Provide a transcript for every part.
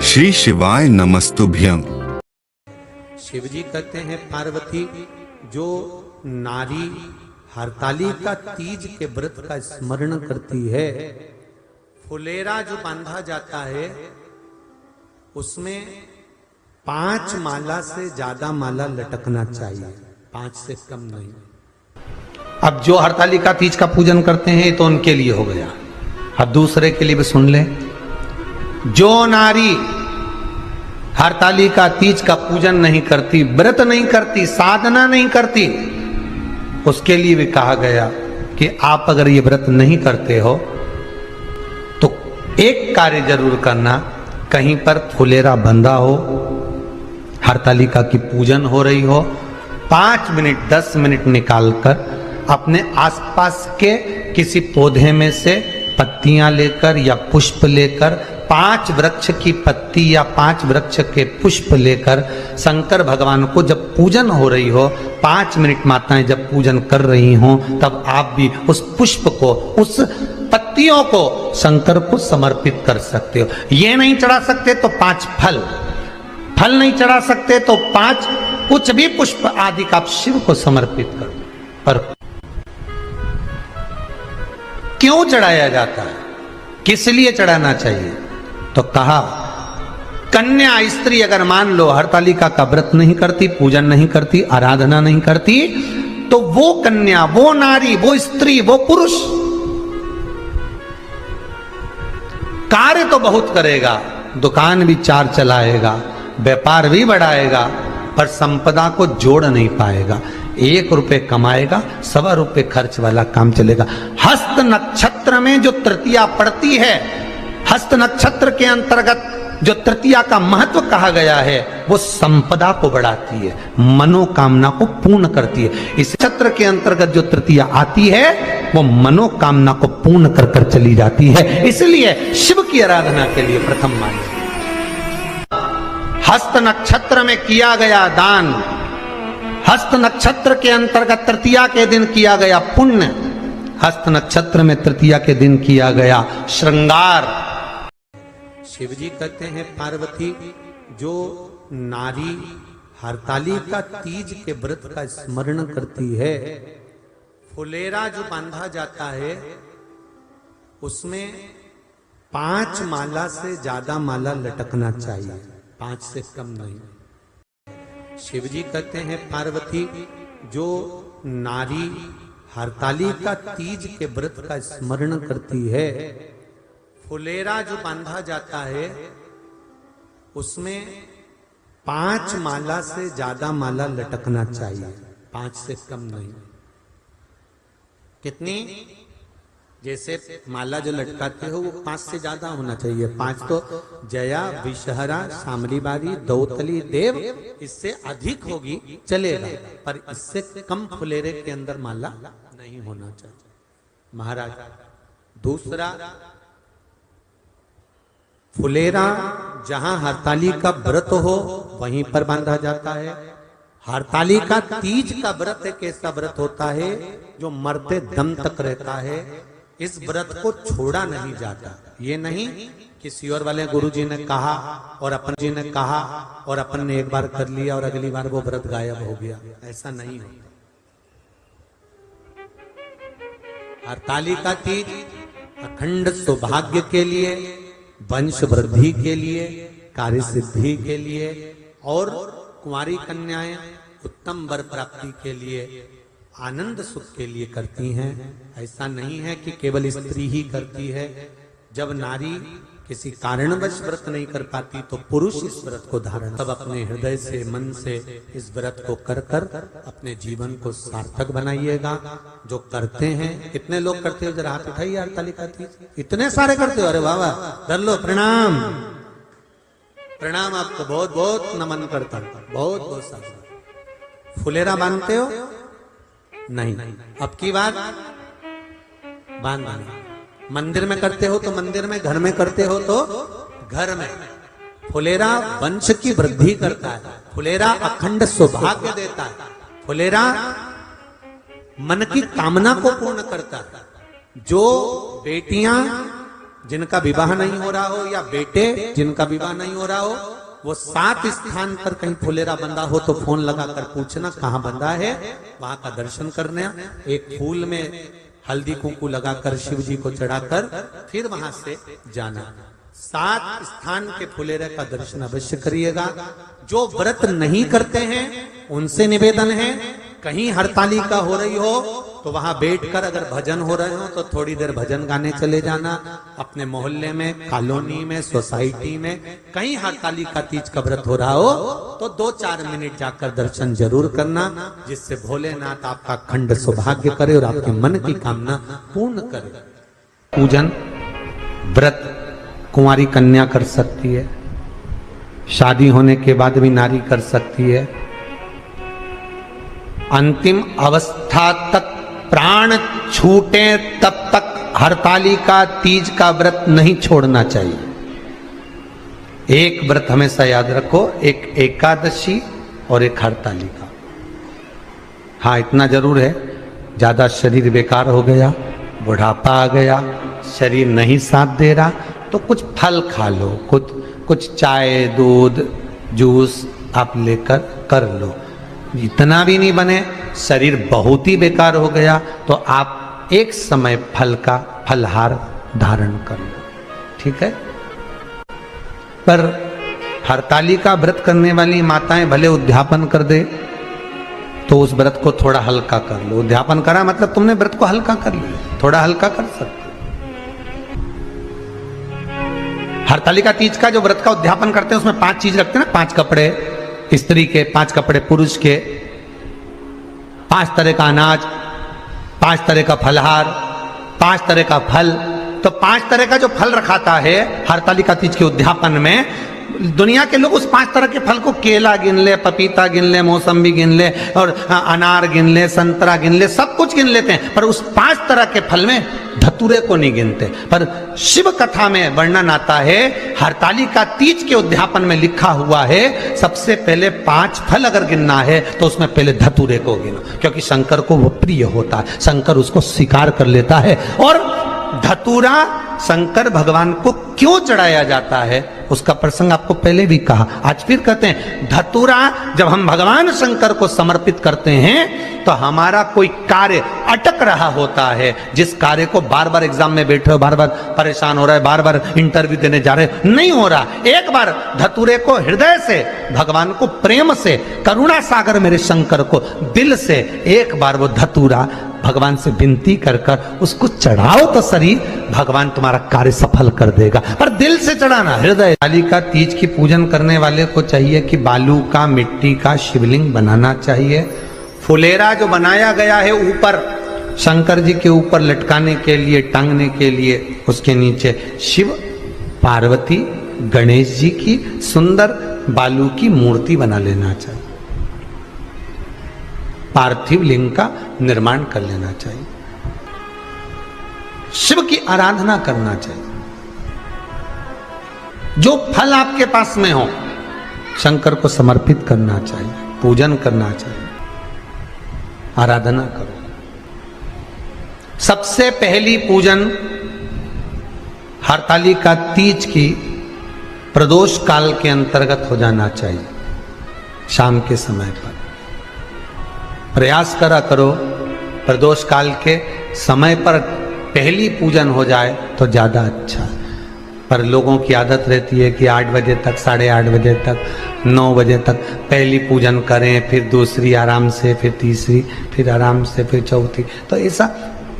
श्री शिवाय नमस्तुभ्यं। शिव जी कहते हैं पार्वती, जो नारी हरतालिका तीज के व्रत का स्मरण करती है, फुलेरा जो बांधा जाता है उसमें 5 माला से ज्यादा माला लटकना चाहिए, 5 से कम नहीं। अब जो हरतालिका तीज का पूजन करते हैं तो उनके लिए हो गया। अब दूसरे के लिए भी सुन ले, जो नारी हरतालिका तीज का पूजन नहीं करती, व्रत नहीं करती, साधना नहीं करती, उसके लिए भी कहा गया कि आप अगर ये व्रत नहीं करते हो तो एक कार्य जरूर करना, कहीं पर फुलेरा बंधा हो, हरतालिका की पूजन हो रही हो, 5 मिनट 10 मिनट निकालकर अपने आसपास के किसी पौधे में से पत्तियां लेकर या पुष्प लेकर, 5 वृक्ष की पत्ती या 5 वृक्ष के पुष्प लेकर शंकर भगवान को जब पूजन हो रही हो, 5 मिनट माताएं जब पूजन कर रही हों, तब आप भी उस पुष्प को, उस पत्तियों को शंकर को समर्पित कर सकते हो। ये नहीं चढ़ा सकते तो 5 फल नहीं चढ़ा सकते तो 5 कुछ भी पुष्प आदि का आप शिव को समर्पित करो। पर क्यों चढ़ाया जाता है, किस लिए चढ़ाना चाहिए? तो कहा, कन्या स्त्री अगर मान लो हरतालिका का व्रत नहीं करती, पूजन नहीं करती, आराधना नहीं करती, तो वो कन्या, वो नारी, वो स्त्री, वो पुरुष कार्य तो बहुत करेगा, दुकान भी 4 चलाएगा, व्यापार भी बढ़ाएगा, पर संपदा को जोड़ नहीं पाएगा। 1 रुपए कमाएगा, 1.25 रुपए खर्च वाला काम चलेगा। हस्त नक्षत्र में जो तृतीया पड़ती है, हस्त नक्षत्र के अंतर्गत जो तृतीया का महत्व कहा गया है, वो संपदा को बढ़ाती है, मनोकामना को पूर्ण करती है। इस नक्षत्र के अंतर्गत जो तृतीया आती है वो मनोकामना को पूर्ण कर कर चली जाती है। इसलिए शिव की आराधना के लिए प्रथम मान्य हस्त नक्षत्र में किया गया दान, हस्त नक्षत्र के अंतर्गत तृतीया के दिन किया गया पुण्य, हस्त नक्षत्र में तृतीया के दिन किया गया श्रृंगार। शिव जी कहते हैं पार्वती, जो नारी हरतालिका तीज के व्रत का स्मरण करती है, फुलेरा जो बांधा जाता है उसमें 5 माला से ज्यादा माला लटकना चाहिए, 5 से कम नहीं। शिव जी कहते हैं पार्वती, जो नारी हरतालिका तीज के व्रत का स्मरण करती है, फुलेरा जो बांधा जाता है उसमें 5 माला से ज्यादा माला लटकना चाहिए, 5 से कम नहीं। कितनी? जैसे माला जो लटकाते हो वो 5 से ज्यादा होना चाहिए। 5 तो जया, विषहरा, शामलीबारी, दौतली, देव, इससे अधिक होगी चलेगा, पर इससे कम फुलेरे के अंदर माला नहीं होना चाहिए महाराज। दूसरा, फुलेरा जहां हरतालिका व्रत हो वहीं पर बांधा जाता है। हरतालिका तीज का व्रत एक ऐसा व्रत होता है जो मरते दम तक रहता है। इस व्रत को छोड़ा नहीं जाता। ये नहीं किसी और वाले गुरुजी ने कहा और अपन जी ने कहा और अपन ने एक बार कर लिया और अगली बार वो व्रत गायब हो गया, ऐसा नहीं होता। हरतालिका तीज अखंड सौभाग्य के लिए, वंश वृद्धि के लिए, कार्य सिद्धि के लिए और कुंवारी कन्याएं उत्तम वर प्राप्ति के लिए, आनंद सुख के लिए करती हैं। ऐसा नहीं है कि केवल स्त्री ही करती है। जब नारी किसी कारणवश व्रत नहीं कर पाती तो पुरुष इस व्रत को धारण, तब अपने हृदय से, मन से इस व्रत को कर कर अपने जीवन को सार्थक बनाइएगा। जो करते हैं, कितने लोग करते हो? जरा हाथ उठाइए। हरतालिका तीज इतने सारे करते हो? अरे वाह वाह, कर लो, प्रणाम प्रणाम, आपको बहुत बहुत नमन करता हूं, बहुत बहुत सारा। फुलेरा बांधते हो? नहीं, अब की बात बांधना। मंदिर में करते हो तो मंदिर में, घर में करते हो तो घर में। फुलेरा वंश की वृद्धि करता है, फुलेरा अखंड सौभाग्य देता है, फुलेरा मन की कामना को पूर्ण करता है। जो बेटियां जिनका विवाह नहीं हो रहा हो या बेटे जिनका विवाह नहीं हो रहा हो, वो 7 स्थान पर कहीं फुलेरा बंधा हो तो फोन लगाकर पूछना कहाँ बंधा है, वहां का दर्शन करने, एक फूल में हल्दी कुंकू लगाकर शिव जी को चढ़ाकर फिर वहां से जाना। 7 स्थान के फुलेरे का दर्शन अवश्य करिएगा। जो व्रत नहीं करते हैं उनसे निवेदन है, कहीं हरतालिका हो रही हो तो वहां बैठकर अगर भजन हो रहे हो तो थोड़ी देर भजन गाने चले जाना। अपने मोहल्ले में, कॉलोनी में, सोसाइटी में कहीं हरतालिका तीज का व्रत हो रहा हो तो 2-4 मिनट जाकर दर्शन जरूर करना, जिससे भोलेनाथ आपका अखंड सौभाग्य करे और आपके मन की कामना पूर्ण करे। पूजन व्रत कुंवारी कन्या कर सकती है, शादी होने के बाद भी नारी कर सकती है। अंतिम अवस्था तक प्राण छूटे तब तक हरतालिका तीज का व्रत नहीं छोड़ना चाहिए। एक व्रत हमेशा याद रखो, एक एकादशी और एक हरतालिका। हाँ, इतना जरूर है, ज्यादा शरीर बेकार हो गया, बुढ़ापा आ गया, शरीर नहीं साथ दे रहा तो कुछ फल खा लो, कुछ चाय, दूध, जूस आप लेकर कर लो। इतना भी नहीं बने, शरीर बहुत ही बेकार हो गया तो आप एक समय फल का फलहार धारण कर लो, ठीक है। पर हरतालिका व्रत करने वाली माताएं भले उद्यापन कर दे तो उस व्रत को थोड़ा हल्का कर लो। उद्यापन करा मतलब तुमने व्रत को हल्का कर लिया, थोड़ा हल्का कर सकते। हरतालिका तीज का जो व्रत का उद्यापन करते हैं उसमें 5 चीज रखते हैं ना, 5 कपड़े स्त्री के, 5 कपड़े पुरुष के, 5 तरह का अनाज, 5 तरह का फलहार, 5 तरह का फल। तो 5 तरह का जो फल रखाता है हरतालिका तीज के उद्यापन में, दुनिया के लोग उस 5 तरह के फल को केला गिन ले, पपीता गिन ले, मौसम्बी गिन ले और अनार गिन ले, संतरा गिन ले, सब कुछ गिन लेते हैं, पर उस 5 तरह के फल में धतूरे को नहीं गिनते। पर शिव कथा में वर्णन आता है, हरतालिका तीज के उद्यापन में लिखा हुआ है सबसे पहले 5 फल अगर गिनना है तो उसमें पहले धतूरे को गिनो, क्योंकि शंकर को वो प्रिय होता है, शंकर उसको स्वीकार कर लेता है। और धतूरा शंकर भगवान को क्यों चढ़ाया जाता है उसका प्रसंग आपको पहले भी कहा, आज फिर कहते हैं। धतूरा जब हम भगवान शंकर को समर्पित करते हैं तो हमारा कोई कार्य अटक रहा होता है, जिस कार्य को बार बार एग्जाम में बैठे हो, बार बार परेशान हो रहा है, बार बार इंटरव्यू देने जा रहे हो, नहीं हो रहा, एक बार धतूरे को हृदय से भगवान को प्रेम से, करुणा सागर मेरे शंकर को दिल से एक बार वो धतूरा भगवान से विनती कर कर उसको चढ़ाओ तो शरीर भगवान तुम्हारा कार्य सफल कर देगा। पर दिल से चढ़ाना, हृदय। हरतालिका तीज की पूजन करने वाले को चाहिए कि बालू का, मिट्टी का शिवलिंग बनाना चाहिए। फुलेरा जो बनाया गया है ऊपर शंकर जी के ऊपर लटकाने के लिए, टांगने के लिए, उसके नीचे शिव, पार्वती, गणेश जी की सुंदर बालू की मूर्ति बना लेना चाहिए। पार्थिव लिंग का निर्माण कर लेना चाहिए। शिव की आराधना करना चाहिए। जो फल आपके पास में हो शंकर को समर्पित करना चाहिए, पूजन करना चाहिए, आराधना करो। सबसे पहली पूजन हरतालिका तीज की प्रदोष काल के अंतर्गत हो जाना चाहिए, शाम के समय पर। प्रयास करा करो प्रदोष काल के समय पर पहली पूजन हो जाए तो ज्यादा अच्छा। पर लोगों की आदत रहती है कि 8 बजे तक, 8:30 बजे तक, 9 बजे तक पहली पूजन करें, फिर दूसरी आराम से, फिर तीसरी, फिर आराम से, फिर चौथी। तो ऐसा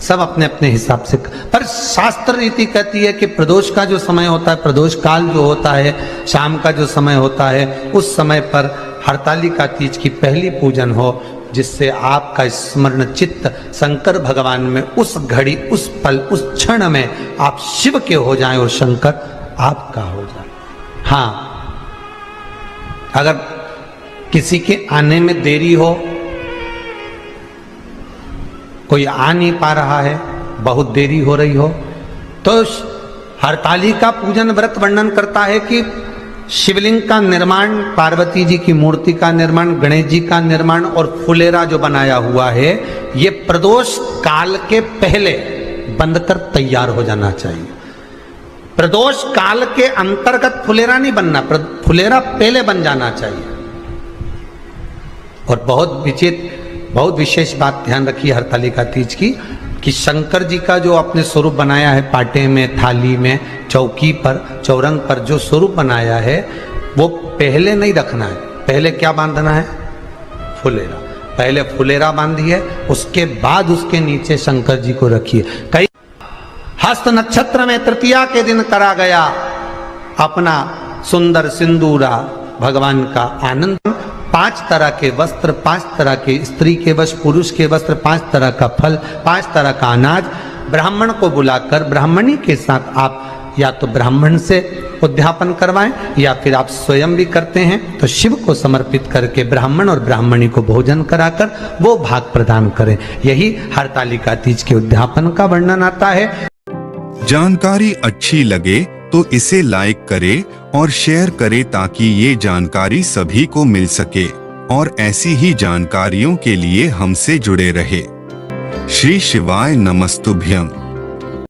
सब अपने अपने हिसाब से। पर शास्त्र रीति कहती है कि प्रदोष का जो समय होता है, प्रदोष काल जो होता है, शाम का जो समय होता है, उस समय पर हरतालिका तीज की पहली पूजन हो, जिससे आपका स्मरण चित्त शंकर भगवान में उस घड़ी, उस पल, उस क्षण में आप शिव के हो जाएं और शंकर आपका हो जाए। हाँ, अगर किसी के आने में देरी हो, कोई आ नहीं पा रहा है, बहुत देरी हो रही हो, तो हरतालिका पूजन व्रत वर्णन करता है कि शिवलिंग का निर्माण, पार्वती जी की मूर्ति का निर्माण, गणेश जी का निर्माण और फुलेरा जो बनाया हुआ है, ये प्रदोष काल के पहले बंद कर तैयार हो जाना चाहिए। प्रदोष काल के अंतर्गत फुलेरा नहीं बनना, फुलेरा पहले बन जाना चाहिए। और बहुत विशेष बात ध्यान रखिए हरतालिका तीज की, कि शंकर जी का जो अपने स्वरूप बनाया है, पाटे में, थाली में, चौकी पर, चौरंग पर जो स्वरूप बनाया है, वो पहले नहीं रखना है। पहले क्या बांधना है? फुलेरा। पहले फुलेरा बांधिए, उसके बाद उसके नीचे शंकर जी को रखिए। कई हस्त नक्षत्र में तृतीया के दिन करा गया अपना सुंदर सिंदूरा भगवान का आनंद। 5 तरह के वस्त्र, 5 तरह के स्त्री के वस्त्र, पुरुष के वस्त्र, 5 तरह का फल, 5 तरह का अनाज, ब्राह्मण को बुलाकर ब्राह्मणी के साथ आप या तो ब्राह्मण से उद्यापन करवाएं या फिर आप स्वयं भी करते हैं तो शिव को समर्पित करके ब्राह्मण और ब्राह्मणी को भोजन कराकर वो भाग प्रदान करें। यही हरतालिका तीज के उद्यापन का वर्णन आता है। जानकारी अच्छी लगे तो इसे लाइक करें और शेयर करें ताकि ये जानकारी सभी को मिल सके और ऐसी ही जानकारियों के लिए हमसे जुड़े रहे। श्री शिवाय नमस्तुभ्यं।